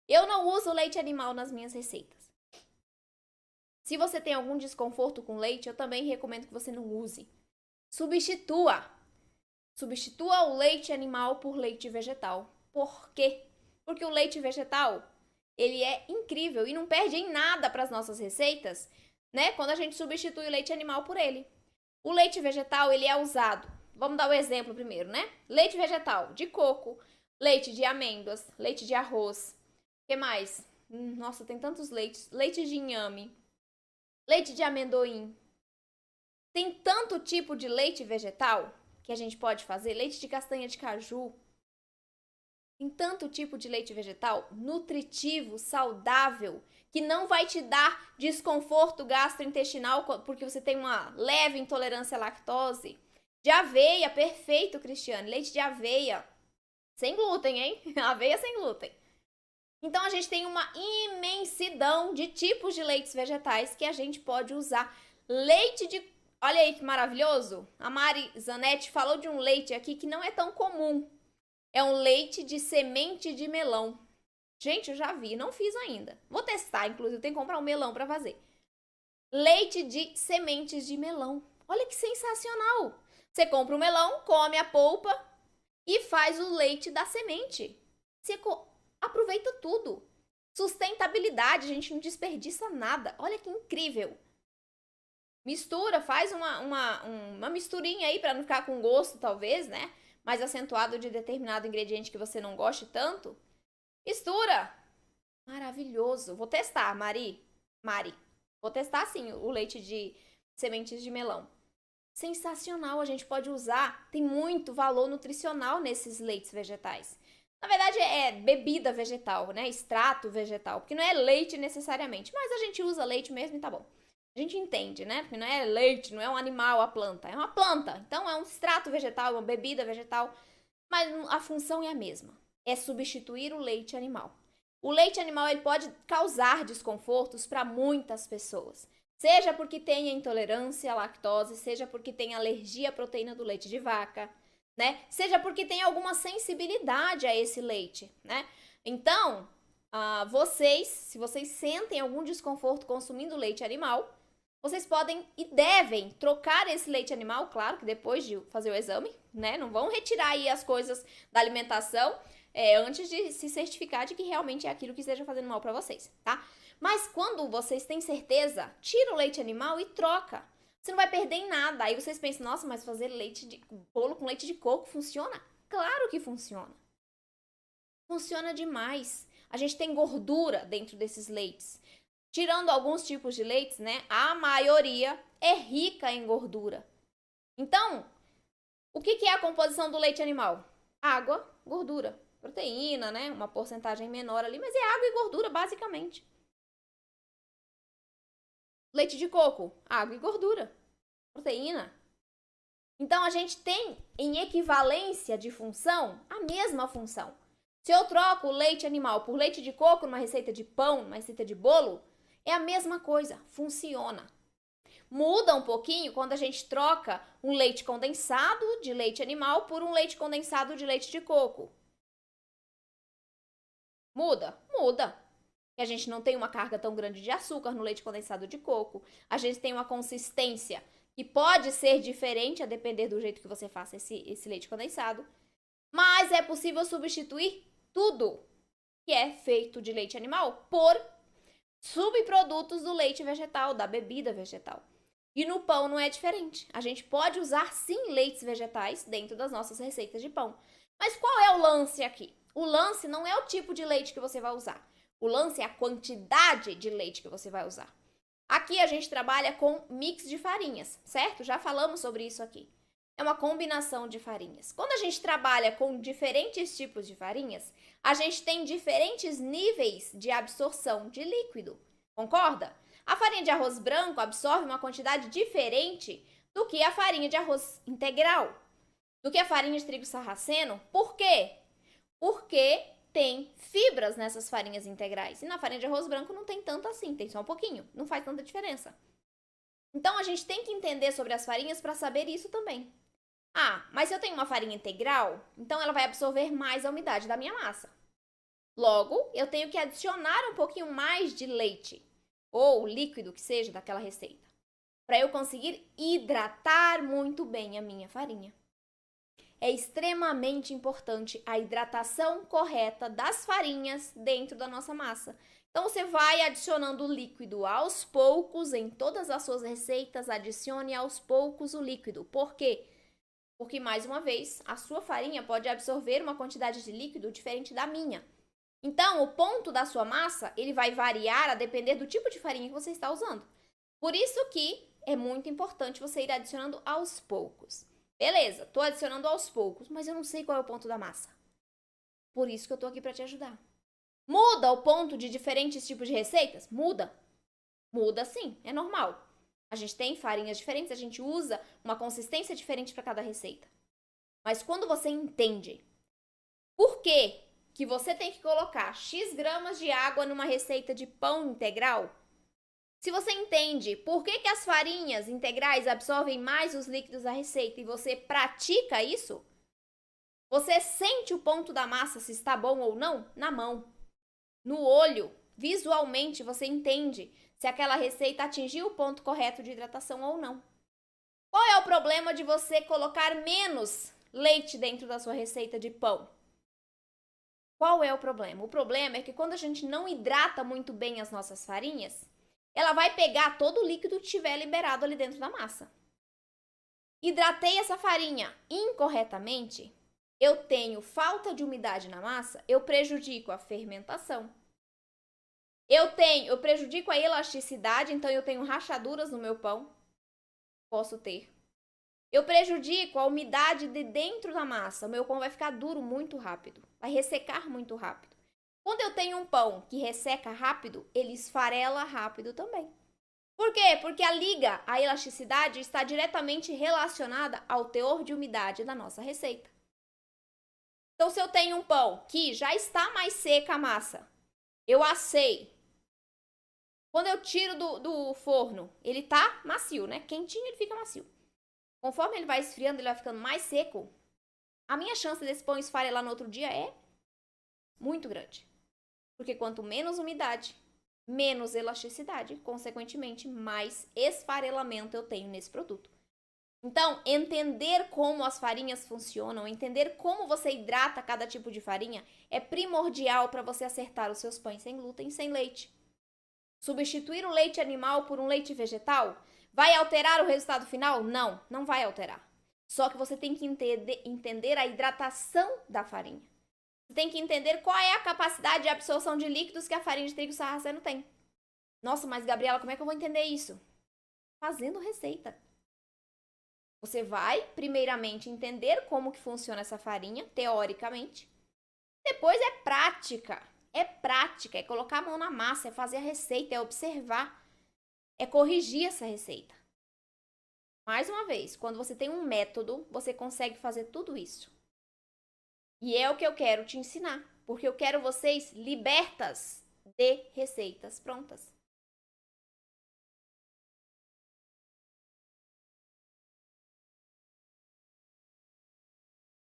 Eu não uso leite animal nas minhas receitas. Se você tem algum desconforto com leite, eu também recomendo que você não use. Substitua. Substitua o leite animal por leite vegetal. Por quê? Porque o leite vegetal, ele é incrível e não perde em nada para as nossas receitas, né? Quando a gente substitui o leite animal por ele. O leite vegetal, ele é usado. Vamos dar o exemplo primeiro, né? Leite vegetal de coco, leite de amêndoas, leite de arroz. O que mais? Nossa, tem tantos leites. Leite de inhame, leite de amendoim. Tem tanto tipo de leite vegetal que a gente pode fazer. Leite de castanha de caju. Tem tanto tipo de leite vegetal nutritivo, saudável, que não vai te dar desconforto gastrointestinal porque você tem uma leve intolerância à lactose. De aveia, perfeito, Cristiane. Leite de aveia. Sem glúten, hein? Aveia sem glúten. Então a gente tem uma imensidão de tipos de leites vegetais que a gente pode usar. Leite de... Olha aí que maravilhoso. A Mari Zanetti falou de um leite aqui que não é tão comum. É um leite de semente de melão. Gente, eu já vi, não fiz ainda. Vou testar, inclusive, tem que comprar um melão para fazer. Leite de sementes de melão. Olha que sensacional. Você compra o melão, come a polpa e faz o leite da semente. Você aproveita tudo. Sustentabilidade, a gente não desperdiça nada. Olha que incrível. Mistura, faz uma misturinha aí para não ficar com gosto, talvez, né? Mais acentuado de determinado ingrediente que você não goste tanto. Mistura. Maravilhoso. Vou testar, Mari. Vou testar sim o leite de sementes de melão. Sensacional, a gente pode usar. Tem muito valor nutricional nesses leites vegetais. Na verdade, é bebida vegetal, né? Extrato vegetal, porque não é leite necessariamente, mas a gente usa leite mesmo e tá bom. A gente entende, né? Porque não é leite, não é um animal a planta, é uma planta. Então é um extrato vegetal, uma bebida vegetal, mas a função é a mesma. É substituir o leite animal. O leite animal ele pode causar desconfortos para muitas pessoas. Seja porque tenha intolerância à lactose, seja porque tenha alergia à proteína do leite de vaca, né? Seja porque tem alguma sensibilidade a esse leite, né? Então, se vocês sentem algum desconforto consumindo leite animal, vocês podem e devem trocar esse leite animal, claro que depois de fazer o exame, né? Não vão retirar aí as coisas da alimentação antes de se certificar de que realmente é aquilo que esteja fazendo mal para vocês, tá? Mas quando vocês têm certeza, tira o leite animal e troca. Você não vai perder em nada. Aí vocês pensam, nossa, mas fazer bolo com leite de coco funciona? Claro que funciona. Funciona demais. A gente tem gordura dentro desses leites. Tirando alguns tipos de leites, né? A maioria é rica em gordura. Então, o que é a composição do leite animal? Água, gordura, proteína, né? Uma porcentagem menor ali, mas é água e gordura, basicamente. Leite de coco, água e gordura, proteína. Então, a gente tem em equivalência de função a mesma função. Se eu troco o leite animal por leite de coco numa receita de pão, numa receita de bolo, é a mesma coisa, funciona. Muda um pouquinho quando a gente troca um leite condensado de leite animal por um leite condensado de leite de coco. Muda? Muda. E a gente não tem uma carga tão grande de açúcar no leite condensado de coco. A gente tem uma consistência que pode ser diferente a depender do jeito que você faça esse leite condensado. Mas é possível substituir tudo que é feito de leite animal por subprodutos do leite vegetal, da bebida vegetal. E no pão não é diferente. A gente pode usar sim leites vegetais dentro das nossas receitas de pão. Mas qual é o lance aqui? O lance não é o tipo de leite que você vai usar. O lance é a quantidade de leite que você vai usar. Aqui a gente trabalha com mix de farinhas, certo? Já falamos sobre isso aqui. É uma combinação de farinhas. Quando a gente trabalha com diferentes tipos de farinhas, a gente tem diferentes níveis de absorção de líquido. Concorda? A farinha de arroz branco absorve uma quantidade diferente do que a farinha de arroz integral, do que a farinha de trigo sarraceno. Por quê? Porque tem fibras nessas farinhas integrais. E na farinha de arroz branco não tem tanto assim, tem só um pouquinho, não faz tanta diferença. Então a gente tem que entender sobre as farinhas para saber isso também. Ah, mas se eu tenho uma farinha integral, então ela vai absorver mais a umidade da minha massa. Logo, eu tenho que adicionar um pouquinho mais de leite, ou líquido que seja daquela receita, para eu conseguir hidratar muito bem a minha farinha. É extremamente importante a hidratação correta das farinhas dentro da nossa massa. Então, você vai adicionando o líquido aos poucos em todas as suas receitas, adicione aos poucos o líquido. Por quê? Porque, mais uma vez, a sua farinha pode absorver uma quantidade de líquido diferente da minha. Então, o ponto da sua massa, ele vai variar a depender do tipo de farinha que você está usando. Por isso que é muito importante você ir adicionando aos poucos. Beleza, tô adicionando aos poucos, mas eu não sei qual é o ponto da massa. Por isso que eu tô aqui para te ajudar. Muda o ponto de diferentes tipos de receitas? Muda. Muda sim, é normal. A gente tem farinhas diferentes, a gente usa uma consistência diferente para cada receita. Mas quando você entende por que você tem que colocar X gramas de água numa receita de pão integral, se você entende por que as farinhas integrais absorvem mais os líquidos da receita e você pratica isso, você sente o ponto da massa, se está bom ou não, na mão. No olho, visualmente, você entende se aquela receita atingiu o ponto correto de hidratação ou não. Qual é o problema de você colocar menos leite dentro da sua receita de pão? Qual é o problema? O problema é que quando a gente não hidrata muito bem as nossas farinhas, ela vai pegar todo o líquido que estiver liberado ali dentro da massa. Hidratei essa farinha incorretamente, eu tenho falta de umidade na massa, eu prejudico a fermentação. Eu prejudico a elasticidade, então eu tenho rachaduras no meu pão. Posso ter. Eu prejudico a umidade de dentro da massa. O meu pão vai ficar duro muito rápido, vai ressecar muito rápido. Quando eu tenho um pão que resseca rápido, ele esfarela rápido também. Por quê? Porque a liga, a elasticidade, está diretamente relacionada ao teor de umidade da nossa receita. Então, se eu tenho um pão que já está mais seca a massa, eu assei. Quando eu tiro do forno, ele tá macio, né? Quentinho, ele fica macio. Conforme ele vai esfriando, ele vai ficando mais seco. A minha chance desse pão esfarelar no outro dia é muito grande. Porque quanto menos umidade, menos elasticidade, consequentemente, mais esfarelamento eu tenho nesse produto. Então, entender como as farinhas funcionam, entender como você hidrata cada tipo de farinha é primordial para você acertar os seus pães sem glúten, sem leite. Substituir o leite animal por um leite vegetal vai alterar o resultado final? Não, não vai alterar. Só que você tem que entender a hidratação da farinha. Você tem que entender qual é a capacidade de absorção de líquidos que a farinha de trigo sarraceno tem. Nossa, mas Gabriela, como é que eu vou entender isso? Fazendo receita. Você vai, primeiramente, entender como que funciona essa farinha, teoricamente. Depois é prática. É prática, é colocar a mão na massa, é fazer a receita, é observar, é corrigir essa receita. Mais uma vez, quando você tem um método, você consegue fazer tudo isso. E é o que eu quero te ensinar, porque eu quero vocês libertas de receitas prontas.